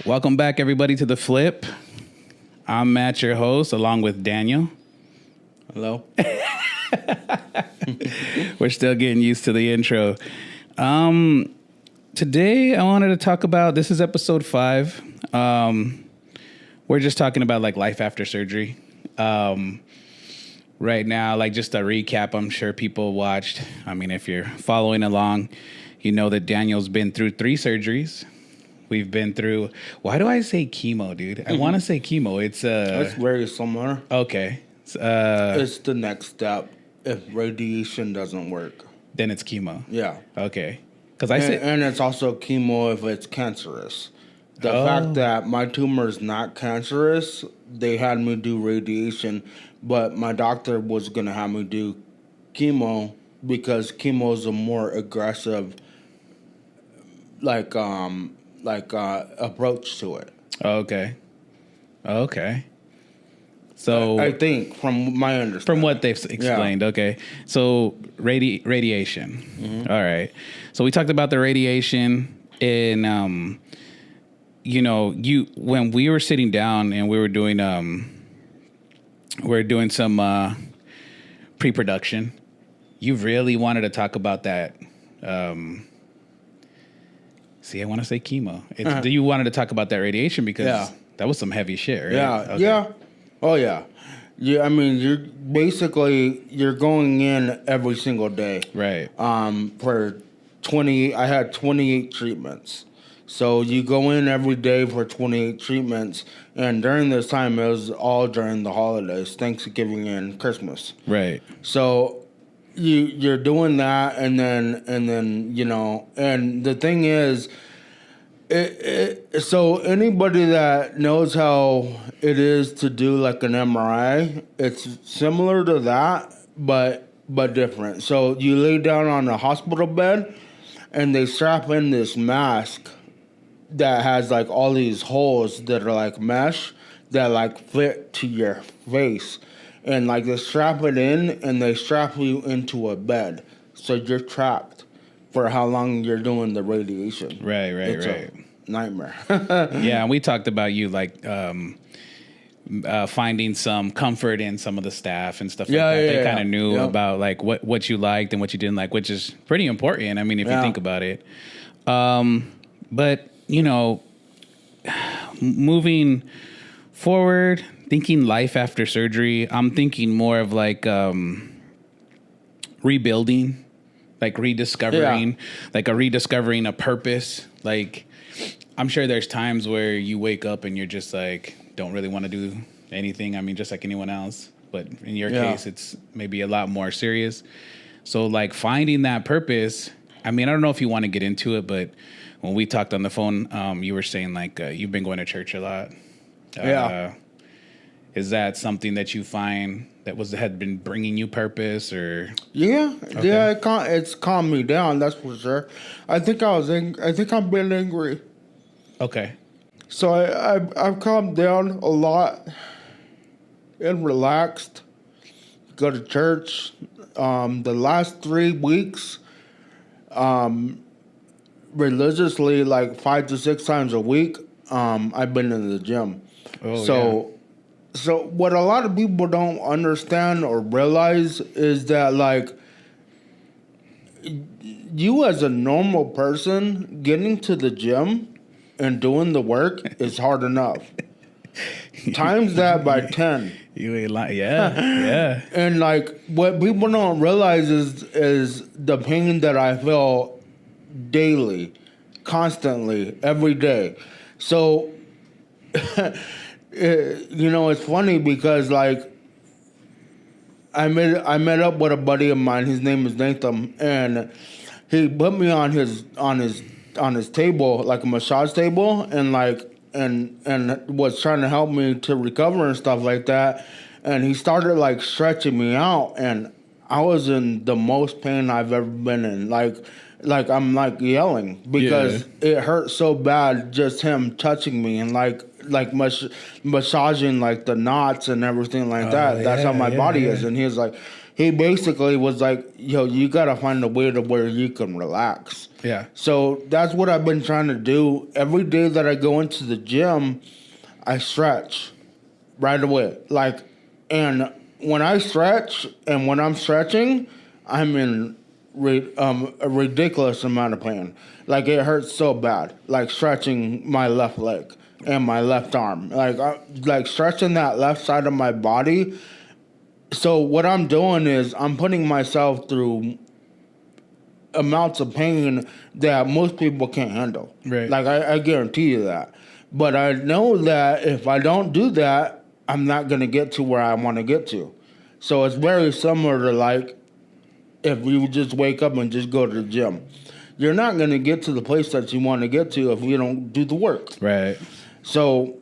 Welcome back, everybody, to The Flip. I'm Matt, your host, along with Daniel. Hello. We're still getting used to the intro. Today, I wanted to talk about, this is episode 5. We're just talking about like life after surgery. Right now, like just a recap, I'm sure people watched. I mean, if you're following along, you know that Daniel's been through 3 surgeries. We've been through, why do I say chemo, dude? I want to say chemo. It's very similar. Okay. It's the next step if radiation doesn't work. Then it's chemo. Yeah. Okay. And it's also chemo if it's cancerous. The fact that my tumor is not cancerous, they had me do radiation, but my doctor was going to have me do chemo because chemo is a more aggressive approach to it. Okay. So I think from my understanding. From what they've explained, yeah. Okay. So radiation. Mm-hmm. All right. So we talked about the radiation in when we were sitting down and we were doing some pre-production, you really wanted to talk about that. I want to say chemo. You wanted to talk about that radiation because that was some heavy shit, right? Yeah. Okay. Yeah. Oh yeah. Yeah. I mean, you're going in every single day. Right. For 20, I had 28 treatments. So you go in every day for 28 treatments, and during this time, it was all during the holidays, Thanksgiving and Christmas. Right. So you're doing that, and then and the thing is, so anybody that knows how it is to do like an MRI, it's similar to that, but different. So you lay down on a hospital bed, and they strap in this mask that has like all these holes that are like mesh that like fit to your face, and like they strap it in and they strap you into a bed, so you're trapped for how long you're doing the radiation. Right. It's a nightmare. Yeah, and we talked about you like finding some comfort in some of the staff and stuff like that. They kind of knew about like what you liked and what you didn't like, which is pretty important. I mean, if you think about it. But moving forward, thinking life after surgery, I'm thinking more of like rebuilding, like rediscovering, rediscovering a purpose. Like, I'm sure there's times where you wake up and you're just like, don't really want to do anything. I mean, just like anyone else. But in your case, it's maybe a lot more serious. So like finding that purpose, I mean, I don't know if you want to get into it, but when we talked on the phone, you were saying like you've been going to church a lot. Is that something that you find that had been bringing you purpose, or? Yeah, okay. Yeah, it's calmed me down. That's for sure. I think I've been angry. Okay. So I've calmed down a lot and relaxed. Go to church. The last 3 weeks, religiously, like 5 to 6 times a week, I've been in the gym. So what a lot of people don't understand or realize is that like you as a normal person getting to the gym and doing the work is hard enough. Times that by 10. You ain't lying. Yeah. And like what people don't realize is the pain that I feel daily, constantly, every day. So it's funny because like I met up with a buddy of mine. His name is Nathan, and he put me on his table, like a massage table, and was trying to help me to recover and stuff like that. And he started like stretching me out, and I was in the most pain I've ever been in. Like I'm like yelling because it hurt so bad just him touching me and like massaging like the knots and everything like that. That's how my body is. And he he basically was like, yo, you got to find a way to where you can relax. Yeah. So that's what I've been trying to do. Every day that I go into the gym, I stretch right away. Like, and when I stretch and when I'm stretching, I'm in a ridiculous amount of pain. Like, it hurts so bad. Like stretching my left leg and my left arm. Like stretching that left side of my body. So what I'm doing is I'm putting myself through amounts of pain that most people can't handle. Right. Like, I guarantee you that. But I know that if I don't do that, I'm not going to get to where I want to get to. So it's very similar to like if you just wake up and just go to the gym. You're not going to get to the place that you want to get to if you don't do the work. Right. So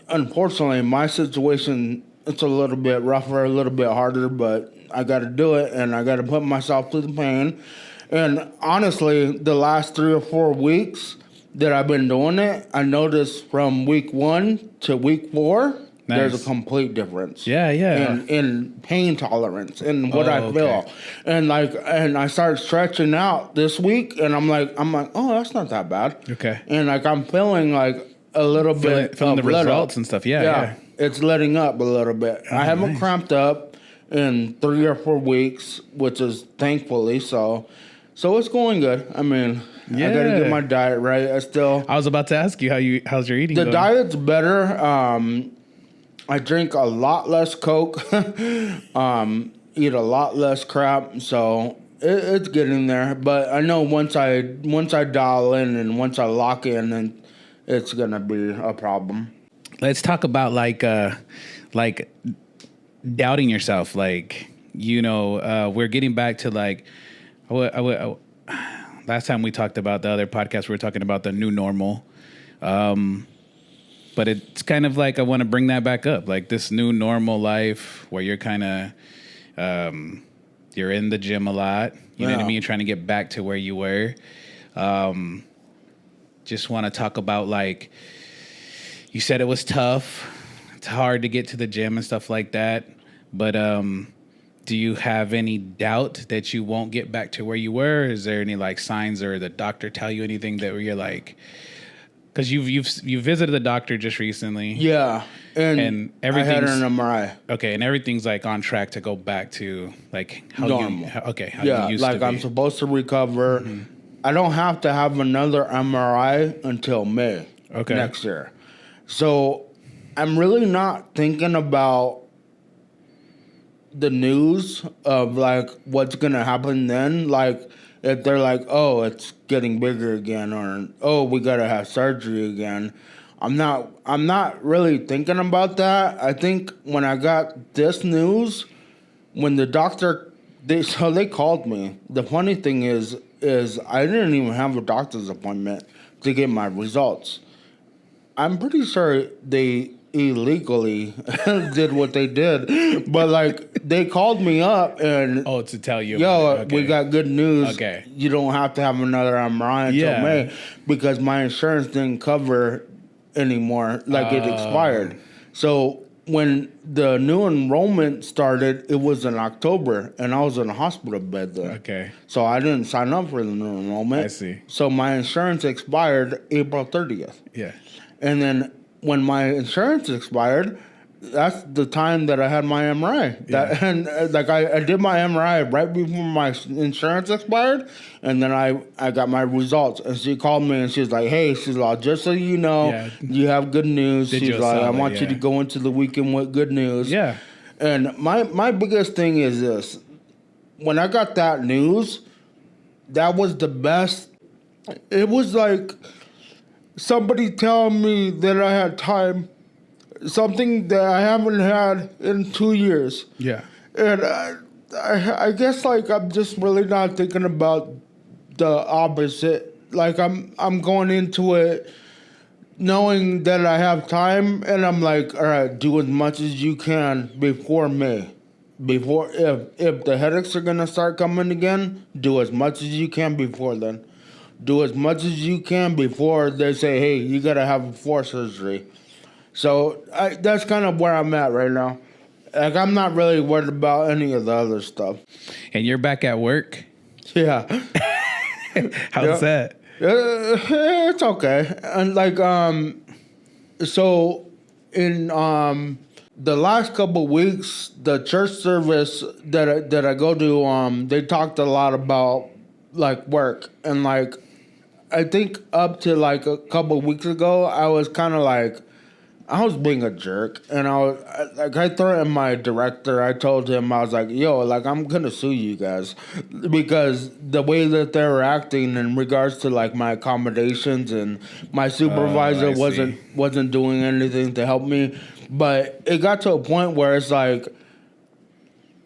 unfortunately, my situation, it's a little bit rougher, a little bit harder, but I got to do it, and I got to put myself through the pain. And honestly, the last 3 or 4 weeks that I've been doing it, I noticed from week 1 to week 4, nice. There's a complete difference. Yeah. In pain tolerance and what I feel. And I started stretching out this week, and I'm like, oh, that's not that bad. Okay. And like I'm feeling like a little bit feeling the results up. And stuff. Yeah. It's letting up a little bit. I haven't cramped up in 3 or 4 weeks, which is thankfully so. So it's going good. I mean, I got to get my diet right. I was about to ask you how's your eating going? The diet's better. I drink a lot less Coke, eat a lot less crap. So it's getting there. But I know once I dial in and once I lock in, then it's gonna be a problem. Let's talk about like doubting yourself. Like, we're getting back to like. Last time we talked about the other podcast, we were talking about the new normal. But it's kind of like I want to bring that back up, like this new normal life where you're kind of, you're in the gym a lot. You know what I mean? Trying to get back to where you were. Just want to talk about, like, you said it was tough. It's hard to get to the gym and stuff like that. But do you have any doubt that you won't get back to where you were? Is there any like signs or the doctor tell you anything that you're like, because you've visited the doctor just recently? Yeah, and everything's, I had an MRI. Okay, and everything's like on track to go back to like how normal. How you used like to be. I'm supposed to recover. Mm-hmm. I don't have to have another MRI until May next year. So I'm really not thinking about the news of like what's gonna happen then. Like if they're like, oh, it's getting bigger again, or oh, we gotta have surgery again. I'm not really thinking about that. I think when I got this news, when the doctor they called me. The funny thing is I didn't even have a doctor's appointment to get my results. I'm pretty sure they illegally did what they did, but like they called me up and to tell you, we got good news. Okay, you don't have to have another MRI until May because my insurance didn't cover anymore. Like it expired. So when the new enrollment started, it was in October, and I was in a hospital bed then. Okay, so I didn't sign up for the new enrollment. I see. So my insurance expired April 30th. Yeah, and then when my insurance expired, that's the time that I had my MRI. I did my MRI right before my insurance expired, and then I got my results. And she called me and she's like, "Hey," she's like, "just so you know, you have good news." She's like, "I want you to go into the weekend with good news." Yeah. And my biggest thing is this: when I got that news, that was the best. It was like somebody telling me that I had time, something that I haven't had in 2 years. Yeah. And I guess like I'm just really not thinking about the opposite. Like I'm going into it knowing that I have time, and I'm like, all right, do as much as you can before May. Before if the headaches are gonna start coming again, do as much as you can before then. Do as much as you can before they say, hey, you got to have a 4 surgery. So that's kind of where I'm at right now. Like, I'm not really worried about any of the other stuff. And you're back at work? Yeah. How's that? It's okay. And like, so in the last couple of weeks, the church service that I go to, they talked a lot about like work, and like I think up to like a couple of weeks ago, I was kind of like, I was being a jerk, and I threatened my director. I told him, I was like, yo, like, I'm gonna sue you guys because the way that they were acting in regards to like my accommodations, and my supervisor wasn't doing anything to help me. But it got to a point where it's like,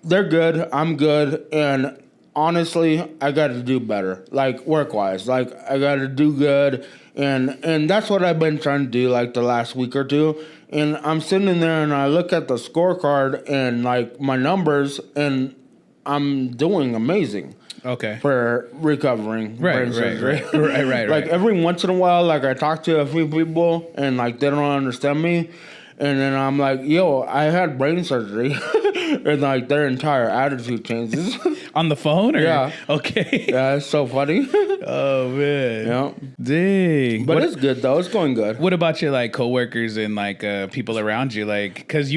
they're good, I'm good, and honestly, I got to do better, like work-wise. Like, I got to do good, and that's what I've been trying to do, like the last week or two. And I'm sitting there and I look at the scorecard and like my numbers, and I'm doing amazing. Okay. For recovering brain surgery. Right. Like every once in a while, like I talk to a few people and like they don't understand me. And then I'm like, yo, I had brain surgery. And like their entire attitude changes. On the phone? Or? Yeah. Okay. Yeah, it's so funny. Oh, man. Yeah. Dang. But it's good, though. It's going good. What about your like coworkers and like people around you? Like, because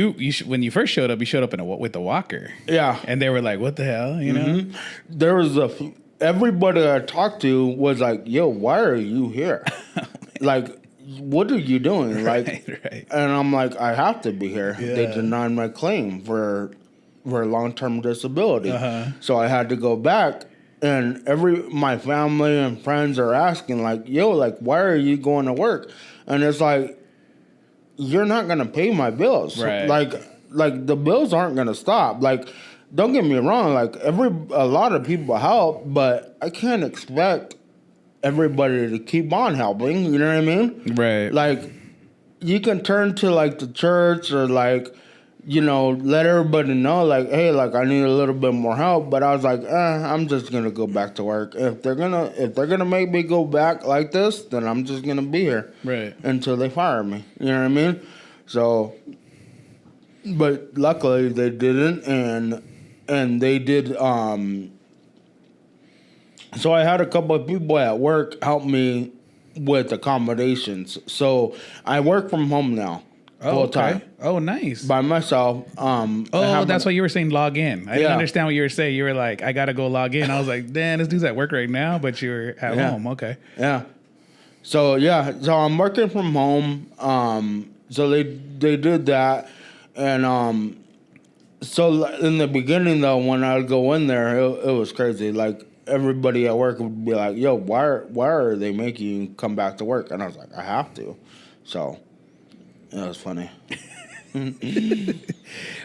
when you first showed up, you showed up with a walker. Yeah. And they were like, what the hell? You know? There was everybody I talked to was like, yo, why are you here? Like, what are you doing? Like, right. And I'm like, I have to be here. Yeah. They denied my claim for long-term disability. Uh-huh. So I had to go back, and my family and friends are asking like, yo, like, why are you going to work? And it's like, you're not going to pay my bills. Right. Like the bills aren't going to stop. Like, don't get me wrong. Like a lot of people help, but I can't expect everybody to keep on helping. You know what I mean? Right. Like, you can turn to like the church or like, you know, let everybody know like, hey, like I need a little bit more help. But I was like, I'm just gonna go back to work. If they're gonna make me go back like this, then I'm just gonna be here. Right. Until they fire me. You know what I mean? So, but luckily they didn't, and they did. So I had a couple of people at work help me with accommodations. So I work from home now. Full time. Oh, nice. By myself. That's why you were saying log in. I didn't understand what you were saying. You were like, I got to go log in. I was like, damn, this dude's at work right now, but you're at home. Okay. Yeah. So I'm working from home. So they did that. And so in the beginning, though, when I would go in there, it was crazy. Like, everybody at work would be like, yo, why are they making you come back to work? And I was like, I have to. So it was funny.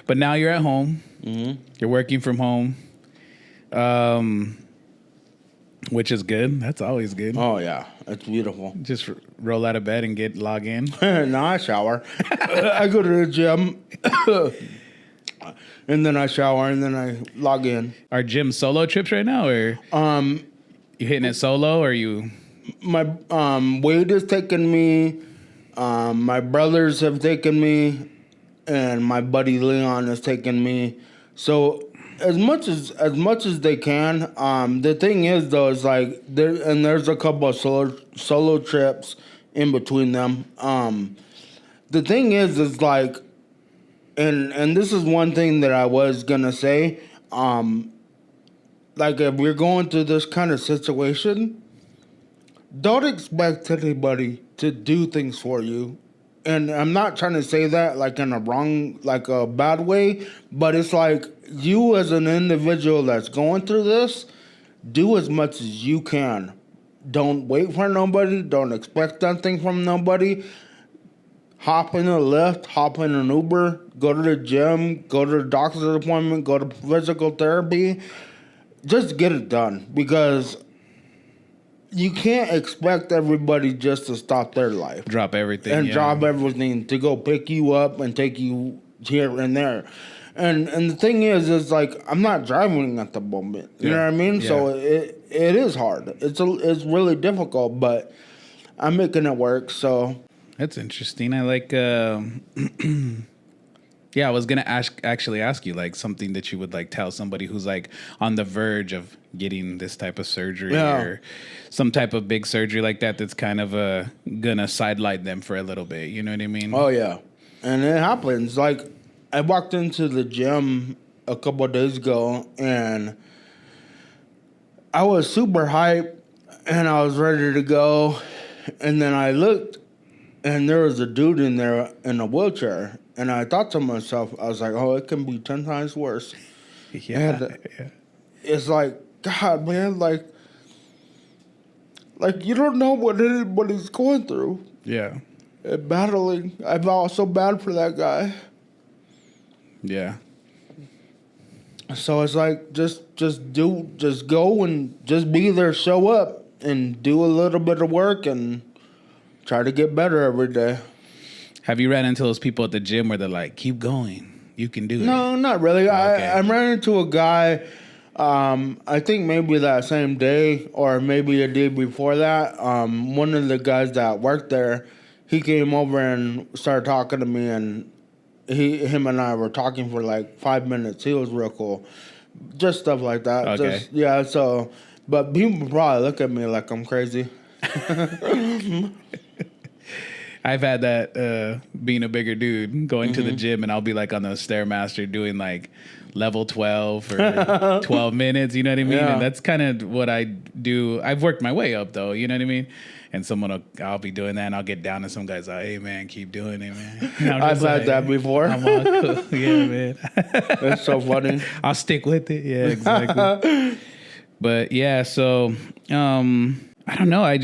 But now you're at home. Mm-hmm. You're working from home, which is good. That's always good. Oh, yeah. It's beautiful. Just roll out of bed and log in. No, I shower. I go to the gym. And then I shower, and then I log in. Are gym solo trips right now, or you hitting it solo, or you? My Wade has taken me. My brothers have taken me, and my buddy Leon has taken me. So as much as they can. The thing is, though, is like there's a couple of solo trips in between them. The thing is like. And this is one thing that I was gonna say. Like, if we're going through this kind of situation, don't expect anybody to do things for you. And I'm not trying to say that like in a bad way, but it's like, you as an individual that's going through this, do as much as you can. Don't wait for nobody. Don't expect nothing from nobody. Hop in a Lyft, hop in an Uber, go to the gym, go to the doctor's appointment, go to physical therapy. Just get it done, because you can't expect everybody just to stop their life. Drop everything. And drop everything to go pick you up and take you here and there. And the thing is like, I'm not driving at the moment. You know what I mean? Yeah. So it is hard. It's really difficult, but I'm making it work, so... That's interesting. I like Yeah, I was gonna actually ask you like something that you would like tell somebody who's like on the verge of getting this type of surgery or some type of big surgery like that. That's kind of gonna sidelight them for a little bit. You know what I mean? Oh yeah, and it happens. Like I walked into the gym a couple of days ago, and I was super hyped, and I was ready to go, and then I looked, and there was a dude in there in a wheelchair, and I thought to myself, I was like, oh, it can be 10 times worse. Yeah, And it's like, God, man, like you don't know what anybody's going through. yeah, And battling. I felt so bad for that guy. yeah. So it's like just go and just be there, show up, and do a little bit of work and try to get better every day. Have you ran into those people at the gym where they're like, "Keep going, you can do it"? No, not really. Okay. I ran into a guy. I think maybe that same day or maybe a day before that. One of the guys that worked there, he came over and started talking to me, and him and I were talking for like 5 minutes. He was real cool. Just stuff like that. Okay. So, but people probably look at me like I'm crazy. I've had that being a bigger dude, going to the gym, and I'll be like on the Stairmaster doing like level 12 for 12 minutes, you know what I mean? Yeah. And that's kind of what I do. I've worked my way up though, you know what I mean? And I'll be doing that, and I'll get down, and some guy's like, "Hey man, keep doing it, man." I've had that before. I'm all cool. Yeah, man. That's so funny. I'll stick with it. Yeah, exactly. But yeah, so I don't know. I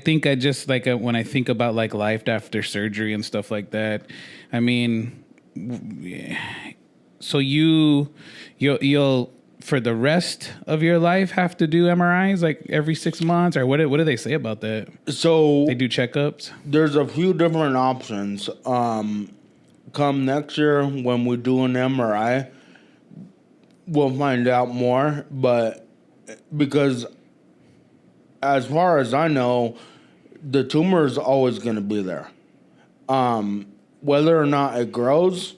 think I just like when I think about like life after surgery and stuff like that. I mean, so you'll for the rest of your life have to do MRIs like every 6 months, or what do they say about that? So They do checkups. there's a few different options. Come next year when we do an MRI, we'll find out more. But because as far as I know, the tumor is always going to be there. Whether or not it grows,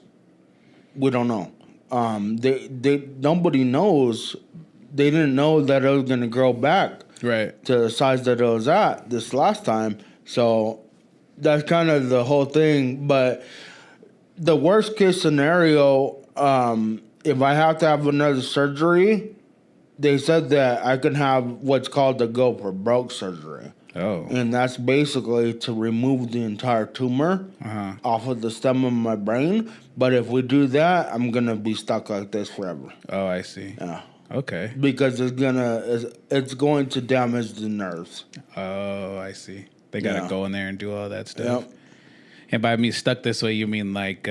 we don't know. Nobody knows. They didn't know that it was going to grow back Right. to the size that it was at this last time. So that's kind of the whole thing. But the worst case scenario, if I have to have another surgery, they said that I can have what's called the go for broke surgery. Oh. And that's basically to remove the entire tumor off of the stem of my brain. But if we do that, I'm going to be stuck like this forever. Oh, I see. Yeah. Okay. Because it's going to damage the nerves. Oh, I see. They got to go in there and do all that stuff. Yep. And by me stuck this way, you mean like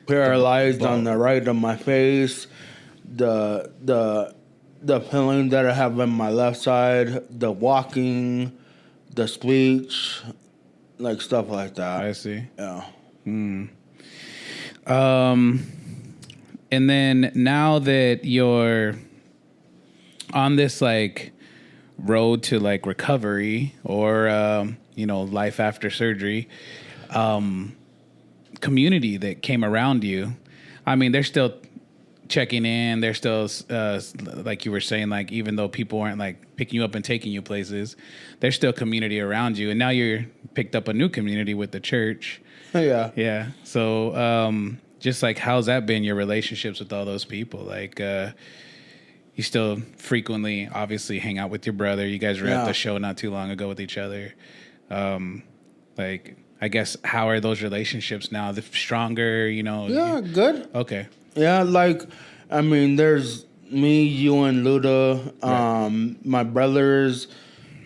Paralyzed on the right of my face, the feeling that I have on my left side, the walking, the speech, like stuff like that. I see. Yeah. And then now that you're on this like road to like recovery or life after surgery, community that came around you, I mean, they're still checking in. They're still like you were saying, like even though people aren't like picking you up and taking you places, there's still community around you. And now you're picked up a new community with the church. Yeah. Yeah. So just like how's that been, your relationships with all those people? Like you still frequently obviously hang out with your brother. You guys were at the show not too long ago with each other. Like I guess how are those relationships now? The stronger, Yeah, good. Okay. Yeah, like, I mean, there's me, you, and Luda, my brothers,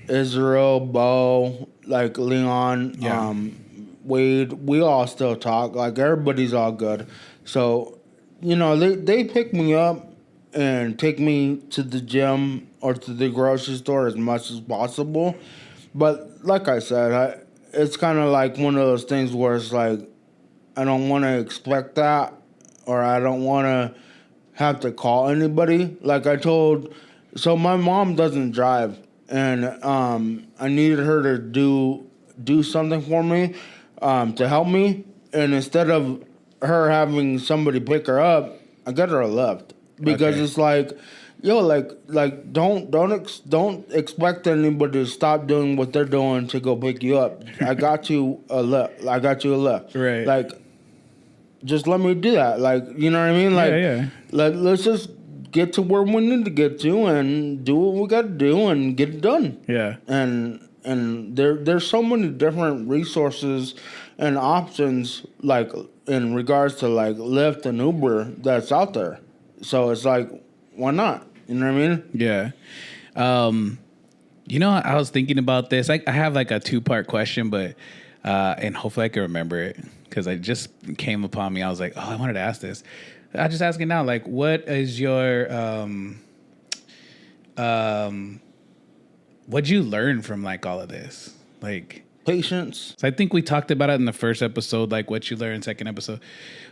Israel, Bo, like Leon, Wade. We all still talk. Like, everybody's all good. So, they pick me up and take me to the gym or to the grocery store as much as possible. But like I said, it's kind of like one of those things where it's like, I don't want to expect that, or I don't want to have to call anybody. Like so my mom doesn't drive, and I needed her to do something for me to help me. And instead of her having somebody pick her up, I got her a lift because it's like, yo, like don't expect anybody to stop doing what they're doing to go pick you up. I got you a lift. Right. Like, just let me do that. Like, you know what I mean? Like, let's just get to where we need to get to and do what we got to do and get it done. Yeah. And there's so many different resources and options, like in regards to like Lyft and Uber that's out there. So it's like, why not? You know what I mean? Yeah. You know, I was thinking about this. I have like a 2-part question, but and hopefully I can remember it because I just came upon me. I was like, oh, I wanted to ask this. I'll just ask it now. Like, what is your what'd you learn from like all of this? Like Patience. So I think we talked about it in the first episode, like what you learned, second episode.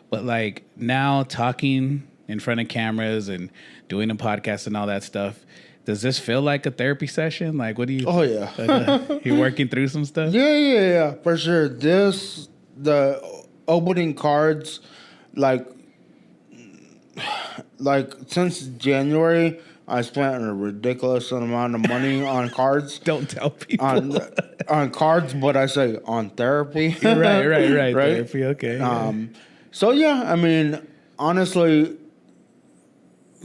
But like now talking in front of cameras and doing a podcast and all that stuff, does this feel like a therapy session? Like, what do you? Oh yeah, you're working through some stuff. Yeah, for sure. The opening cards, like since January, I spent a ridiculous amount of money on cards. Don't tell people on cards, but I say on therapy. Right. Therapy, okay. So yeah, I mean, honestly,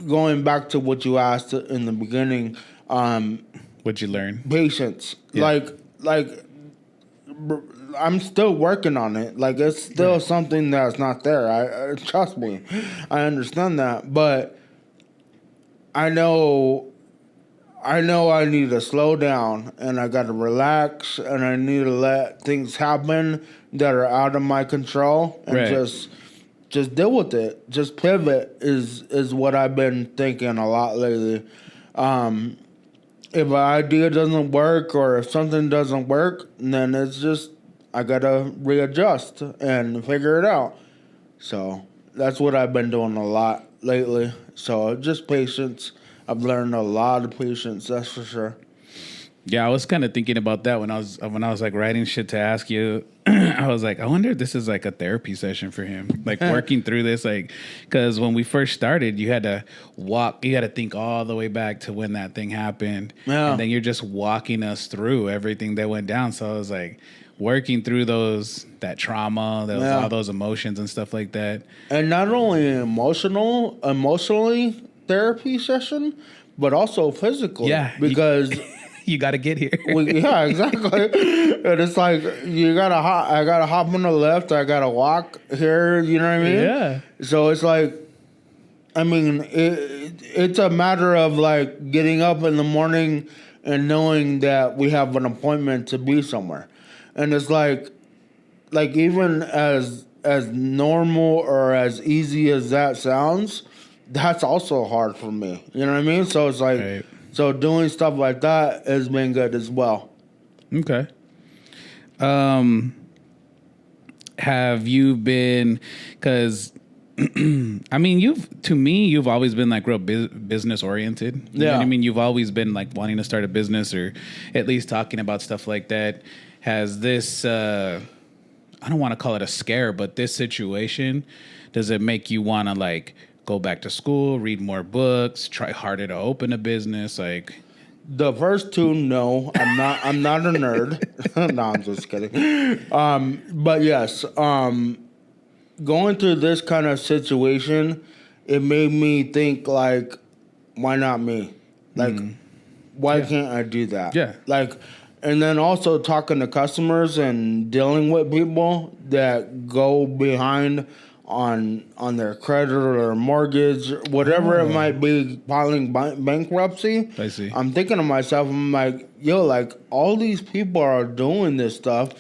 going back to what you asked in the beginning, what'd you learn? Patience. Yeah. Like I'm still working on it. Like it's still something that's not there. I trust me, I understand that, but I know I need to slow down and I got to relax and I need to let things happen that are out of my control and just deal with it. Just pivot is what I've been thinking a lot lately. If an idea doesn't work or if something doesn't work, then it's just I got to readjust and figure it out. So that's what I've been doing a lot lately. So just patience. I've learned a lot of patience, that's for sure. Yeah, I was kind of thinking about that when I was like writing shit to ask you. I was like, I wonder if this is like a therapy session for him, like working through this, like because when we first started, you had to think all the way back to when that thing happened, and then you're just walking us through everything that went down. So I was like working through that trauma, all those emotions and stuff like that, and not only emotionally therapy session, but also physical. Yeah, because. You got to get here. Yeah, exactly. And it's like I gotta hop on the left. I gotta walk here. You know what I mean? Yeah. So it's like, I mean, it's a matter of like getting up in the morning and knowing that we have an appointment to be somewhere, and it's like even as normal or as easy as that sounds, that's also hard for me. You know what I mean? So it's like. Right. So doing stuff like that has been good as well. Okay. Have you been? Because I mean, you've always been like real business oriented. You know what I mean? You've always been like wanting to start a business or at least talking about stuff like that. Has this? I don't want to call it a scare, but this situation, does it make you want to like? Go back to school, read more books, try harder to open a business. Like the first two, no, I'm not a nerd. No, I'm just kidding. But yes, going through this kind of situation, it made me think like, why not me? Like, why can't I do that? Yeah. Like, and then also talking to customers and dealing with people that go behind on their credit or their mortgage, whatever it might be, filing bankruptcy. I see. I'm thinking to myself, I'm like, yo, like all these people are doing this stuff,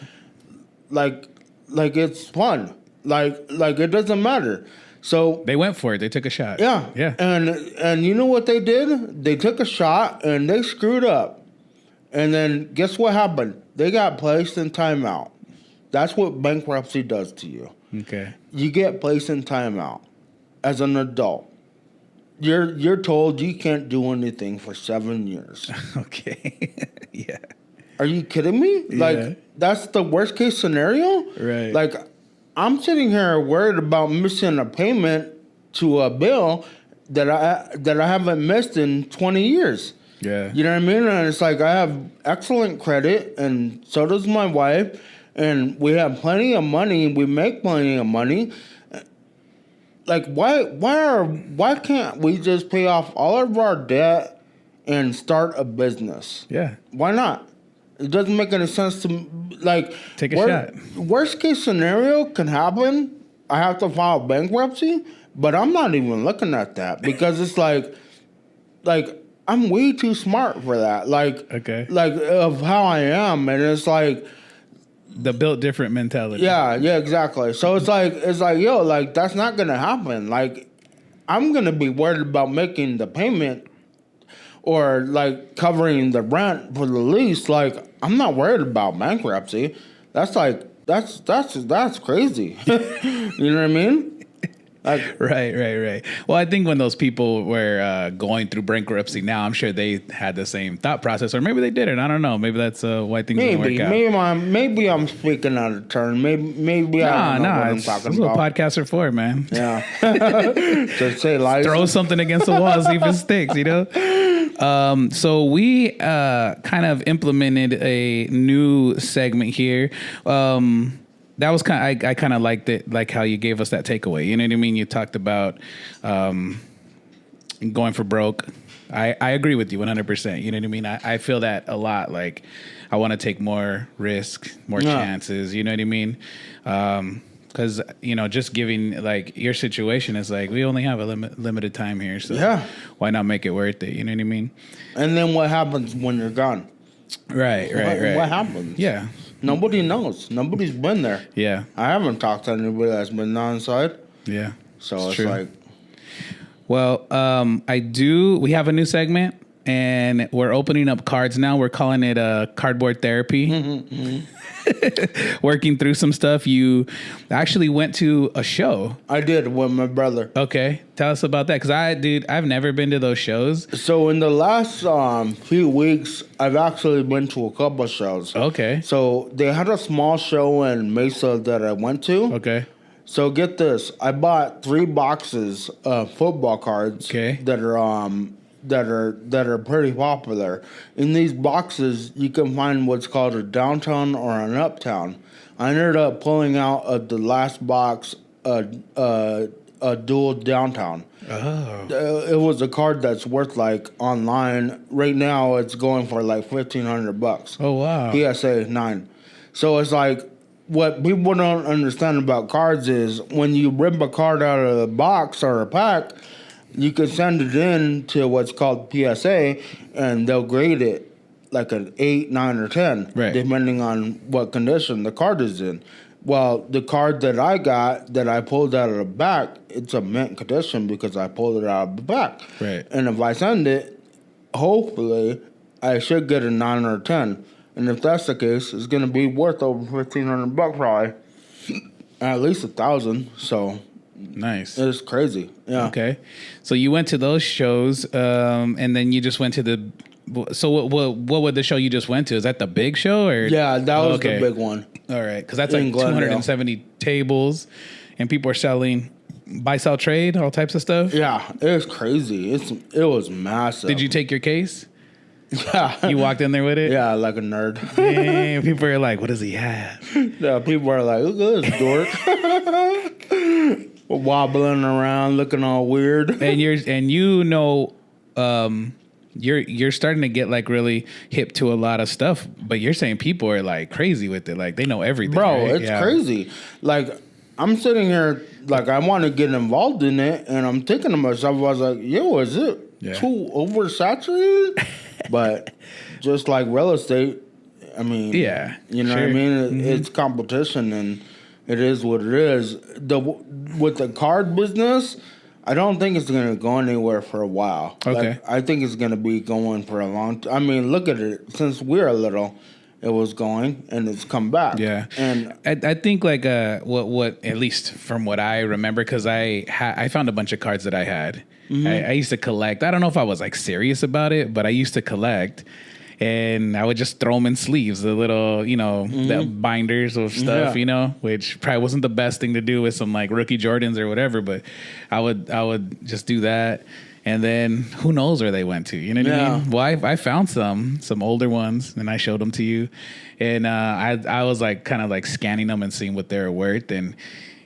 like it's fun, like it doesn't matter. So they went for it. They took a shot. Yeah. And you know what they did? They took a shot and they screwed up. And then guess what happened? They got placed in timeout. That's what bankruptcy does to you. Okay. You get placed in timeout as an adult. You're told you can't do anything for 7 years. Okay. Yeah. Are you kidding me? Yeah. Like that's the worst case scenario? Right. Like I'm sitting here worried about missing a payment to a bill that I haven't missed in 20 years. Yeah. You know what I mean? And it's like I have excellent credit, and so does my wife, and we have plenty of money. We make plenty of money. Like, why can't we just pay off all of our debt and start a business? Yeah. Why not? It doesn't make any sense to, like, Take a shot. Worst case scenario can happen. I have to file bankruptcy, but I'm not even looking at that because it's like I'm way too smart for that. Like, Okay. like of how I am, and it's like The built different mentality. yeah, exactly. So it's like yo, like that's not gonna happen. Like, I'm gonna be worried about making the payment or like covering the rent for the lease. Like, I'm not worried about bankruptcy. That's like that's crazy. You know what I mean? Like, Right. Well, I think when those people were going through bankruptcy now, I'm sure they had the same thought process, or maybe they didn't. I don't know. Maybe that's why things didn't work out. Maybe I'm speaking out of turn. Maybe I don't know what I'm talking that's about. what podcasts are for, man. Yeah. To say lies. Throw something against the wall, see if it sticks, you know? So we kind of implemented a new segment here. That was I kind of liked it, like how you gave us that takeaway. You know what I mean? You talked about going for broke. I agree with you 100%. You know what I mean? I feel that a lot. Like, I want to take more risk, more chances. You know what I mean? Because, you know, just giving, like, your situation is like, we only have a limited time here. So why not make it worth it? You know what I mean? And then what happens when you're gone? Right. What happens? Yeah. Nobody knows. Nobody's been there. Yeah. I haven't talked to anybody that's been inside. Yeah. So it's true. like... Well, we have a new segment, and we're opening up cards now. We're calling it cardboard therapy. Working through some stuff. You actually went to a show. I did with my brother. Okay. Tell us about that. Because I've never been to those shows. So in the last few weeks, I've actually been to a couple shows. Okay. So they had a small show in Mesa that I went to. Okay. So get this, I bought 3 boxes of football cards that are pretty popular. In these boxes, you can find what's called a downtown or an uptown. I ended up pulling out of the last box a dual downtown. Oh. It was a card that's worth, like, online right now. It's going for like $1,500. Oh wow. PSA 9. So it's like, what people don't understand about cards is when you rip a card out of the box or a pack, you can send it in to what's called PSA, and they'll grade it like an 8, 9, or 10, depending on what condition the card is in. Well, the card that I got that I pulled out of the back, it's a mint condition because I pulled it out of the back. Right. And if I send it, hopefully, I should get a 9 or a 10. And if that's the case, it's going to be worth over $1,500 probably. At least $1,000. So nice. It's crazy. Yeah. Okay. So you went to those shows, and then you just went to the. So what was the show you just went to? Is that the big show or? Yeah, that was the big one. All right, because that's like 270 tables, and people are selling buy, sell, trade, all types of stuff. Yeah, it was crazy. It was massive. Did you take your case? Yeah. You walked in there with it? Yeah, like a nerd. Dang, people are like, what does he have? Yeah, people are like, look at this dork. Wobbling around, looking all weird. And you're starting to get like really hip to a lot of stuff, but you're saying people are like crazy with it. Like they know everything. Bro, right? it's crazy. Like I'm sitting here, like I want to get involved in it, and I'm thinking to myself, I was like, yo, is it too oversaturated? But just like real estate, I mean, you know what I mean? It's competition, and it is what it is. With the card business, I don't think it's going to go anywhere for a while. Okay. Like, I think it's going to be going for a long time. I mean, look at it. Since we're little, it was going, and it's come back. Yeah. And I think like what at least from what I remember, because I found a bunch of cards that I had. I used to collect. I don't know if I was like serious about it, but I used to collect. and I would just throw them in sleeves, the little, the binders of stuff, which probably wasn't the best thing to do with some like rookie Jordans or whatever, but I would just do that. And then who knows where they went to? You know what I mean? Well, I found some older ones, and I showed them to you. And I was like kind of like scanning them and seeing what they were worth. And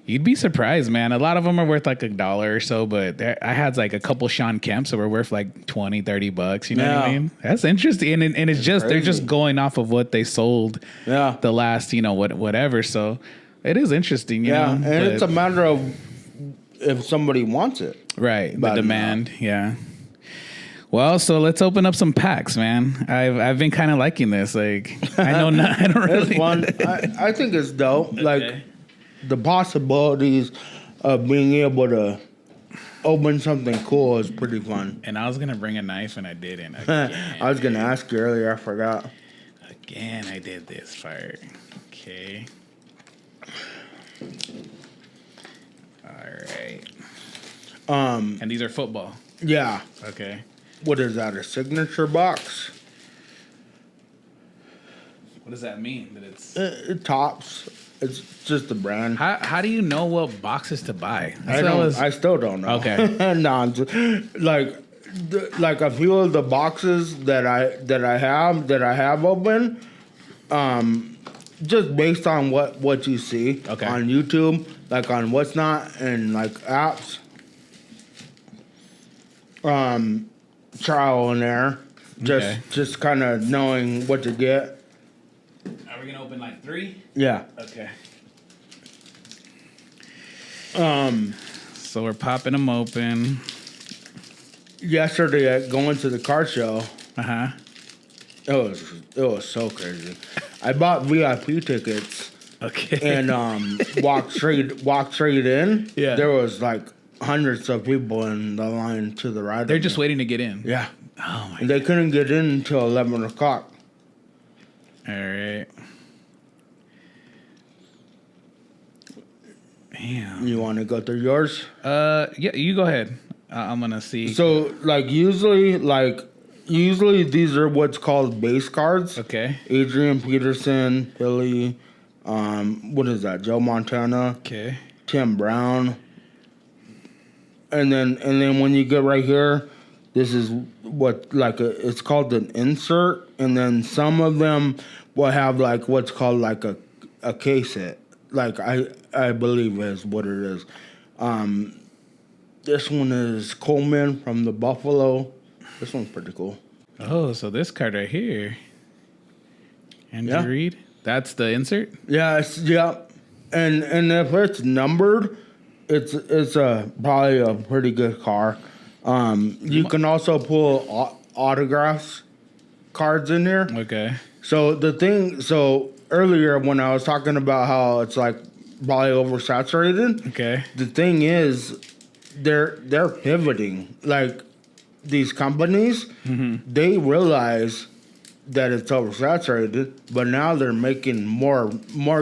you'd be surprised, man. A lot of them are worth like $1 or so, but I had like a couple Sean Kemps that were worth like $20-$30. You know what I mean? That's interesting. And it's just crazy. They're just going off of what they sold the last, whatever. So it is interesting. You know? And it's a matter of if somebody wants it. Right, the demand, Well, so let's open up some packs, man. I've been kind of liking this. Like, I don't really. It's fun. I think it's dope. Okay. Like the possibilities of being able to open something cool is pretty fun. And I was gonna bring a knife, and I didn't. Again, I was gonna ask you earlier. I forgot. Again, I did this part. Okay. All right. And these are football. Yeah. Okay. What is that? A signature box? What does that mean? That it tops. It's just the brand. How do you know what boxes to buy? I still don't know. Okay. No, like a few of the boxes that I have open, just based on what you see on YouTube, like on What's Not and like apps. Trial and error, just kind of knowing what to get. Are we gonna open like 3? Yeah. Okay. So we're popping them open. Yesterday, going to the car show. It was so crazy. I bought VIP tickets. Okay. And walked straight in. Yeah. There was like hundreds of people in the line to the right. They're just waiting to get in. Yeah. Oh my. And they couldn't get in until 11 o'clock. All right. Damn. You want to go through yours? Yeah, you go ahead. I'm gonna see. So, usually these are what's called base cards. Okay. Adrian Peterson, Billy, what is that? Joe Montana. Okay. Tim Brown. And then when you get right here, this is what it's called an insert, and then some of them will have like what's called like a case hit. Like I believe is what it is. This one is Coleman from the Buffalo. This one's pretty cool. Oh, so this card right here. Andrew Reed? That's the insert? Yeah, and if it's numbered, it's probably a pretty good car. You can also pull autographs cards in here. Okay. So earlier when I was talking about how it's like probably oversaturated. Okay. The thing is, they're pivoting. Like these companies, they realize that it's oversaturated, but now they're making more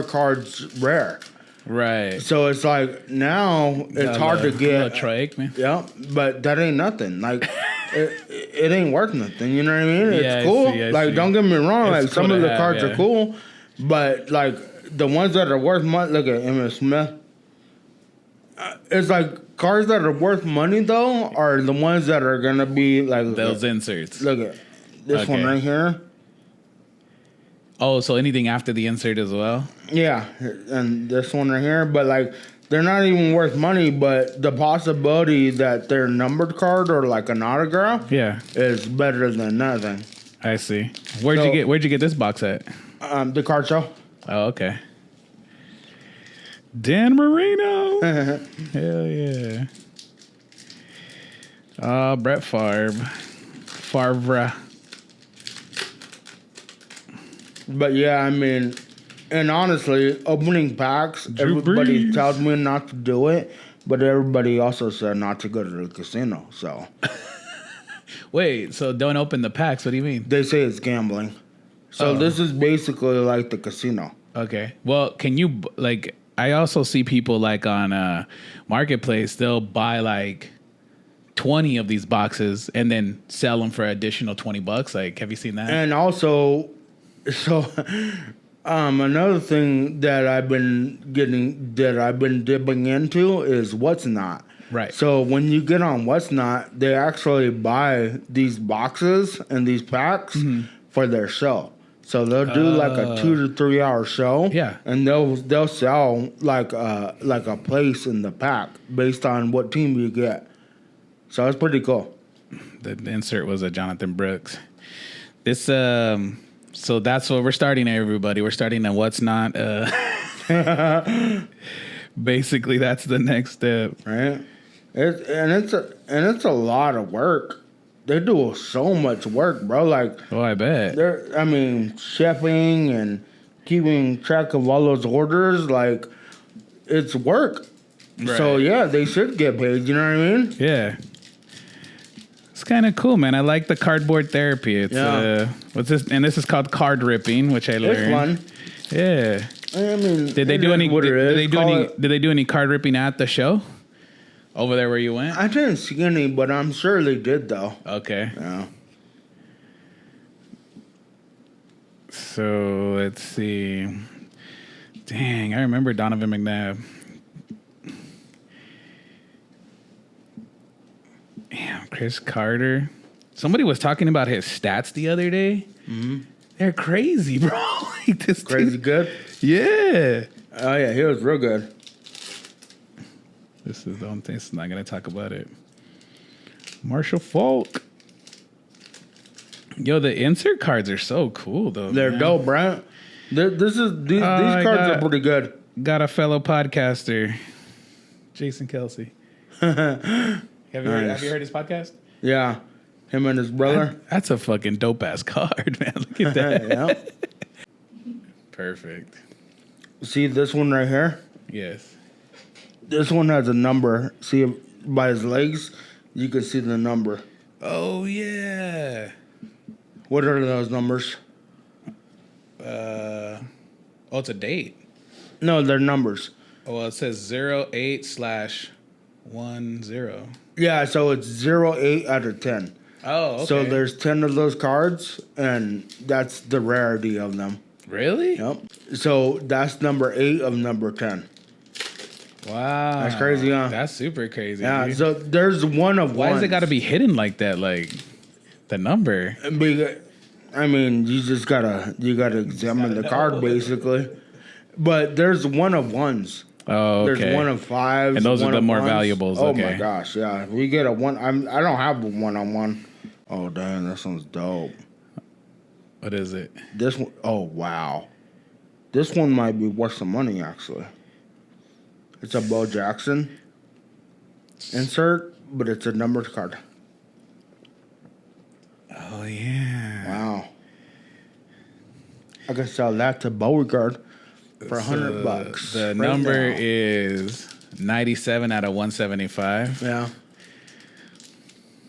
cards rare. Right. So it's like now it's hard to get. Trike, man. Yeah, but that ain't nothing. Like it ain't worth nothing. You know what I mean? Yeah, it's cool. I see. Don't get me wrong. It's like some cool of the have, cards are cool, but like the ones that are worth money. Look at Emmitt Smith. It's like cards that are worth money though are the ones that are gonna be like those inserts. Look at this one right here. Oh, so anything after the insert as well? Yeah, and this one right here, but like they're not even worth money, but the possibility that they're numbered card or like an autograph, is better than nothing. I see. Where'd you get this box at? The card show. Oh, okay. Dan Marino. Hell yeah. Brett Favre. But yeah, I mean, and honestly, opening packs, everybody tells me not to do it, but everybody also said not to go to the casino. So, wait, so don't open the packs? What do you mean? They say it's gambling. So this is basically like the casino. Okay. Well, can you like? I also see people like on Marketplace. They'll buy like 20 of these boxes and then sell them for additional $20. Like, have you seen that? And also, so another thing that I've been dipping into is What's Not. Right. So when you get on What's Not, they actually buy these boxes and these packs for their show. So they'll do like a 2 to 3 hour show. Yeah. And they'll sell like a place in the pack based on what team you get. So it's pretty cool. The insert was a Jonathan Brooks. This so that's what we're starting, everybody. We're starting at What's Not. Basically, that's the next step, right? It's a lot of work. They do so much work, bro. Like, oh, I bet. Chefing and keeping track of all those orders, like, it's work. Right. So yeah, they should get paid. You know what I mean? Yeah. It's kind of cool, man. I like the cardboard therapy. It's what's this? And this is called card ripping, which I learned. It's fun. Yeah. I mean, did they do any card ripping at the show? Over there where you went? I didn't see any, but I'm sure they did though. Okay. Yeah. So let's see. Dang, I remember Donovan McNabb. Damn, Chris Carter. Somebody was talking about his stats the other day. Mm-hmm. They're crazy, bro. Like this crazy good? Yeah. Oh, yeah, he was real good. This is the only thing. It's not going to talk about it. Marshall Falk. Yo, the insert cards are so cool, though. They're dope, bro. These cards are pretty good. Got a fellow podcaster, Jason Kelsey. Have you heard his podcast? Yeah. Him and his brother. That's a fucking dope-ass card, man. Look at that. Yeah. Perfect. See this one right here? Yes. This one has a number. See, by his legs, you can see the number. Oh, yeah. What are those numbers? It's a date. No, they're numbers. Oh, well, it says 08/10. Yeah, so it's 08 out of 10. Oh, okay. So there's 10 of those cards, and that's the rarity of them. Really? Yep. So that's number 8 of number 10. Wow. That's crazy, huh? That's super crazy. Yeah, dude. so there's one of Why ones. has it got to be hidden like that? Like, the number? I mean, you gotta examine the card, basically. But there's one of ones. Oh, okay. There's one of 5s. And those are the more ones. valuables. Oh, okay. my gosh, yeah. If we get a one, I don't have a one-on-one. Oh, damn, this one's dope. What is it? This one, oh, wow. This one might be worth some money, actually. It's a Bo Jackson insert, but it's a numbered card. Oh, yeah. Wow. I can sell that to Beauregard for $100. The right number now. is 97 out of 175. Yeah.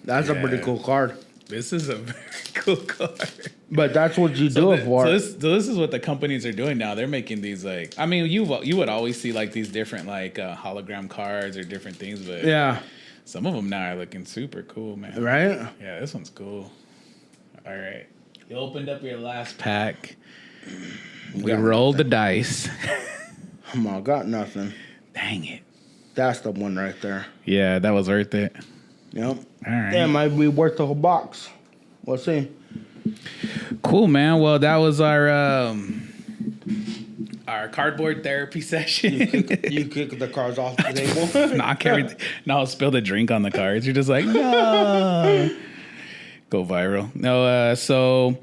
That's a pretty cool card. This is a very cool card. But that's what you do it for. So this is what the companies are doing now. They're making these, like, I mean, you would always see like these different like hologram cards or different things, but yeah, some of them now are looking super cool, man. Right? Yeah, this one's cool. All right, you opened up your last pack. We rolled the dice. Come on, got nothing. Dang it. That's the one right there. Yeah, that was worth it. Yep. All right. That might be worth the whole box. We'll see. Cool, man. Well, that was our cardboard therapy session. You kick the cards off the table. Knock everything. No, spill the drink on the cards. You're just like, no. Go viral. No, so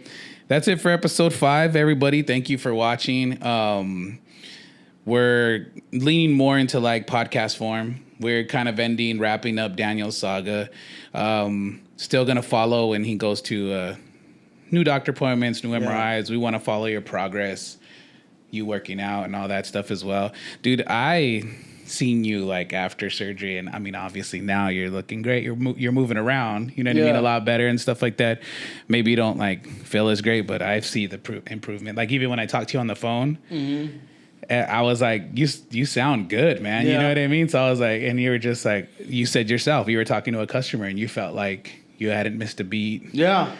that's it for episode 5, everybody. Thank you for watching. We're leaning more into like podcast form. We're kind of wrapping up Daniel's saga. Still going to follow when he goes to new doctor appointments, new MRIs. We want to follow your progress, you working out and all that stuff as well. Dude, I seen you like after surgery, and I mean, obviously now you're looking great. You're moving around, you know what I mean, a lot better and stuff like that. Maybe you don't like feel as great, but I see the improvement. Like even when I talk to you on the phone, And I was like, you sound good, man. You know what I mean? So I was like, and you were just like, you said yourself, you were talking to a customer and you felt like you hadn't missed a beat. Yeah.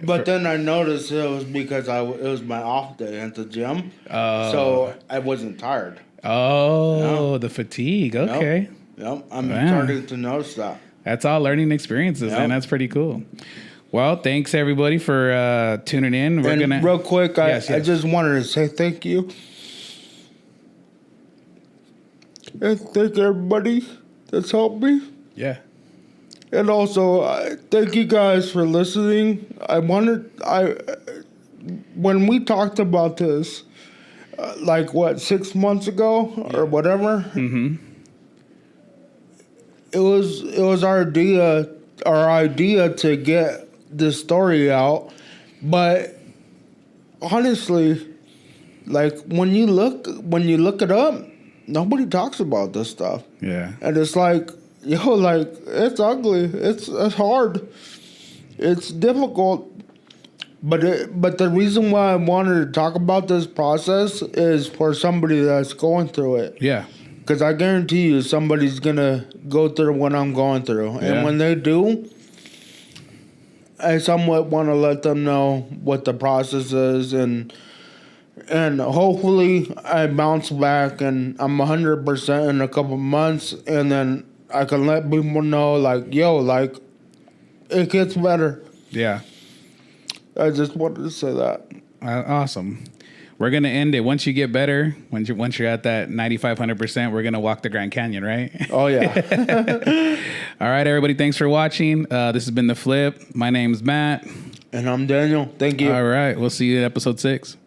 But then I noticed it was because it was my off day at the gym. So I wasn't tired. Oh, the fatigue. Okay. Yep. I'm starting to notice that. That's all learning experiences, and that's pretty cool. Well, thanks everybody for tuning in. We're gonna real quick. I just wanted to say thank you. And thank everybody that's helped me. Yeah. And also, thank you guys for listening. When we talked about this, 6 months ago or whatever, it was our idea to get this story out. But honestly, like when you look it up, nobody talks about this stuff. Yeah. And it's like, it's ugly. It's hard. It's difficult. But the reason why I wanted to talk about this process is for somebody that's going through it. Yeah. Because I guarantee you somebody's going to go through what I'm going through. Yeah. And when they do, I somewhat want to let them know what the process is, and hopefully I bounce back and I'm 100% in a couple months, and then I can let people know, it gets better. Yeah. I just wanted to say that. Awesome. We're going to end it. Once you get better, once you're at that 9,500%, we're going to walk the Grand Canyon, right? Oh, yeah. All right, everybody. Thanks for watching. This has been The Flip. My name's Matt. And I'm Daniel. Thank you. All right. We'll see you at episode 6.